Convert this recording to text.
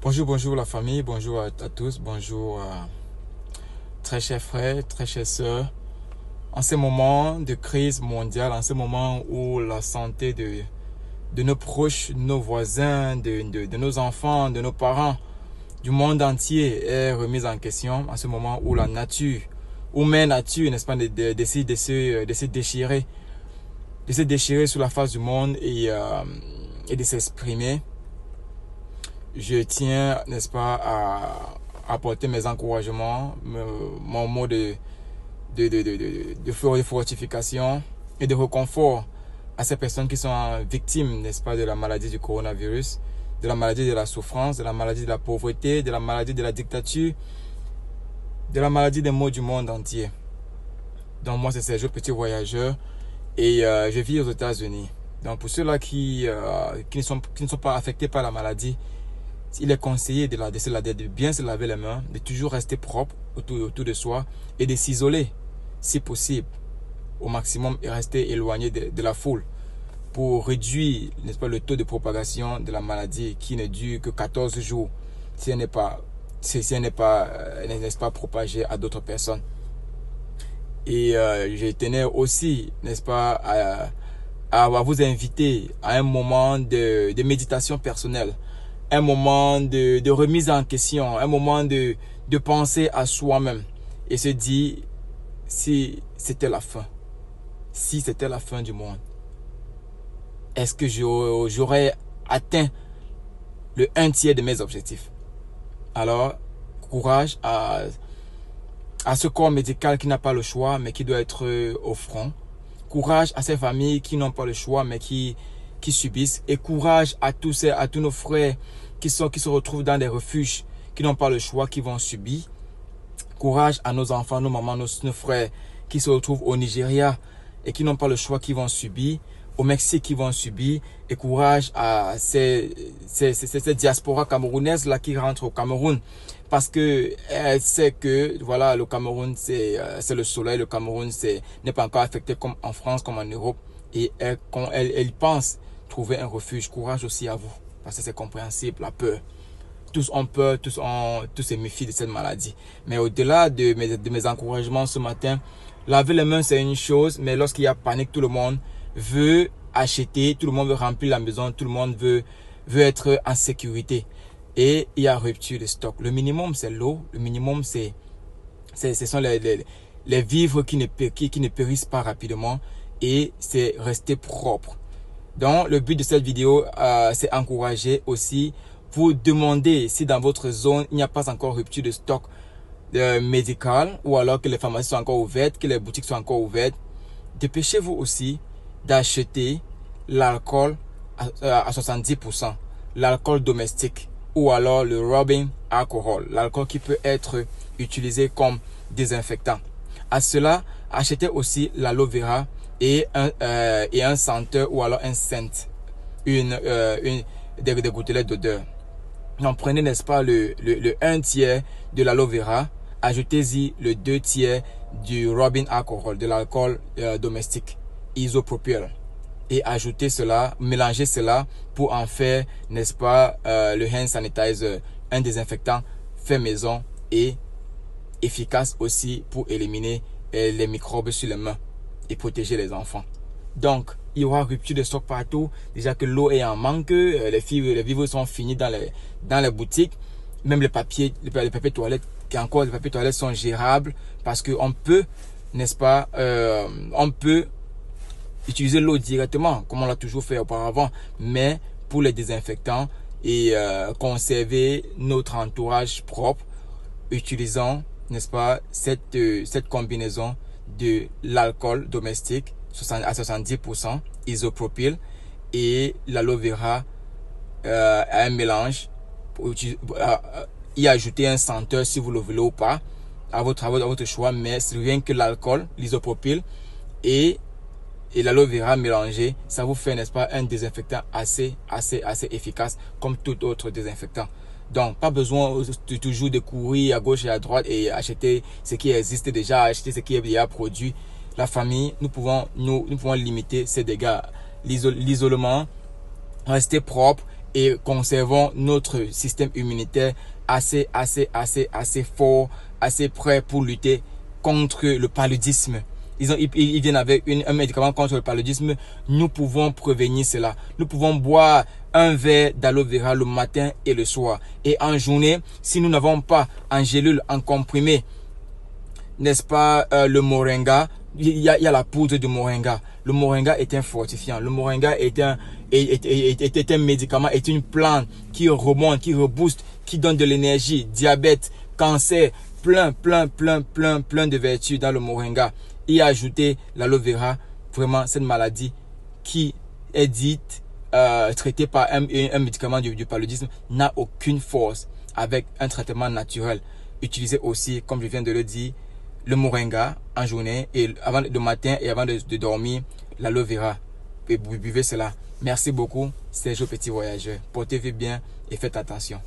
Bonjour la famille, bonjour à tous, bonjour très chers frères, très chères sœurs. En ce moment de crise mondiale, en ce moment où la santé de nos proches, de nos voisins, de nos enfants, de nos parents, du monde entier est remise en question, en ce moment où la nature, où mère nature, n'est-ce pas, décide de se déchirer sur la face du monde et de s'exprimer. Je tiens, n'est-ce pas, à apporter mes encouragements, mon mot de fortification et de réconfort à ces personnes qui sont victimes, n'est-ce pas, de la maladie du coronavirus, de la maladie de la souffrance, de la maladie de la pauvreté, de la maladie de la dictature, de la maladie des maux du monde entier. Donc moi, c'est Sergio, petit voyageur, et je vis aux États-Unis. Donc pour ceux-là qui ne sont pas affectés par la maladie, il est conseillé de bien se laver les mains, de toujours rester propre autour de soi et de s'isoler, si possible, au maximum et rester éloigné de la foule pour réduire, n'est-ce pas, le taux de propagation de la maladie qui ne dure que 14 jours si elle n'est pas, n'est-ce pas, propagée à d'autres personnes. Et je tenais aussi, n'est-ce pas, à vous inviter à un moment de méditation personnelle, un moment de remise en question, un moment de penser à soi-même et se dire si c'était la fin, si c'était la fin du monde, est-ce que j'aurais atteint le 1/3 de mes objectifs? Alors, courage à ce corps médical qui n'a pas le choix mais qui doit être au front. Courage à ces familles qui n'ont pas le choix mais qui subissent. Et courage à tous nos frères qui se retrouvent dans des refuges, qui n'ont pas le choix, qui vont subir. Courage à nos enfants, nos mamans, nos frères qui se retrouvent au Nigeria et qui n'ont pas le choix, qui vont subir. Au Mexique, qui vont subir. Et courage à ces diasporas camerounaises là qui rentrent au Cameroun. Parce que elle sait que voilà, le Cameroun c'est le soleil, le Cameroun n'est pas encore affecté comme en France, comme en Europe. Et elle pense trouver un refuge. Courage aussi à vous, parce que c'est compréhensible, la peur. Tous ont peur, tous se méfient de cette maladie. Mais au-delà de mes encouragements ce matin, laver les mains c'est une chose, mais lorsqu'il y a panique, tout le monde veut acheter, tout le monde veut remplir la maison, tout le monde veut être en sécurité. Et il y a rupture de stock. Le minimum c'est l'eau, le minimum ce sont les vivres qui ne périssent pas rapidement, et c'est rester propre. Donc le but de cette vidéo, c'est encourager aussi, vous demander si dans votre zone il n'y a pas encore rupture de stock médical, ou alors que les pharmacies sont encore ouvertes, que les boutiques sont encore ouvertes. Dépêchez-vous aussi d'acheter l'alcool à 70%, l'alcool domestique, ou alors le rubbing alcohol, l'alcool qui peut être utilisé comme désinfectant. À cela, achetez aussi l'aloe vera et un senteur, ou alors un scent, des gouttelettes d'odeur. Donc prenez, n'est-ce pas, le 1/3 de l'aloe vera, ajoutez-y le 2/3 du rubbing alcohol, de l'alcool domestique isopropyl, et ajoutez cela, mélangez cela pour en faire, n'est-ce pas, le hand sanitizer, un désinfectant fait maison et efficace aussi pour éliminer les microbes sur les mains et protéger les enfants. Donc il y aura rupture de stock partout, déjà que l'eau est en manque, les vivres sont finis dans les boutiques, même les papiers toilettes, encore les papiers toilettes sont gérables, parce que on peut, n'est-ce pas, on peut utiliser l'eau directement comme on l'a toujours fait auparavant, mais pour les désinfectants et conserver notre entourage propre, utilisons, n'est-ce pas, cette combinaison de l'alcool domestique à 70%, isopropyl, et l'aloe vera à un mélange, pour y ajouter un senteur si vous le voulez ou pas, à votre choix, mais c'est rien que l'alcool, l'isopropyl et l'aloe vera mélangé, ça vous fait, n'est-ce pas, un désinfectant assez efficace comme tout autre désinfectant. Donc pas besoin toujours de courir à gauche et à droite et acheter ce qui existe déjà, acheter ce qui est déjà produit. La famille, nous pouvons limiter ces dégâts. L'isolement, rester propre et conservons notre système immunitaire assez fort, assez prêt pour lutter contre le paludisme. Ils viennent avec un médicament contre le paludisme. Nous pouvons prévenir cela. Nous pouvons boire un verre d'aloe vera le matin et le soir. Et en journée, si nous n'avons pas en gélule, en comprimé, n'est-ce pas, le moringa, il y a la poudre de moringa. Le moringa est un fortifiant. Le moringa est un médicament, est une plante qui remonte, qui rebooste, qui donne de l'énergie, diabète, cancer, plein de vertus dans le moringa. Et ajouter l'aloe vera, vraiment cette maladie qui est dite traitée par un médicament du paludisme n'a aucune force avec un traitement naturel. Utilisez aussi, comme je viens de le dire, le moringa en journée et avant le matin et avant de dormir, l'aloe vera. Et vous buvez cela. Merci beaucoup, Sergio Petit Voyageur. Portez-vous bien et faites attention.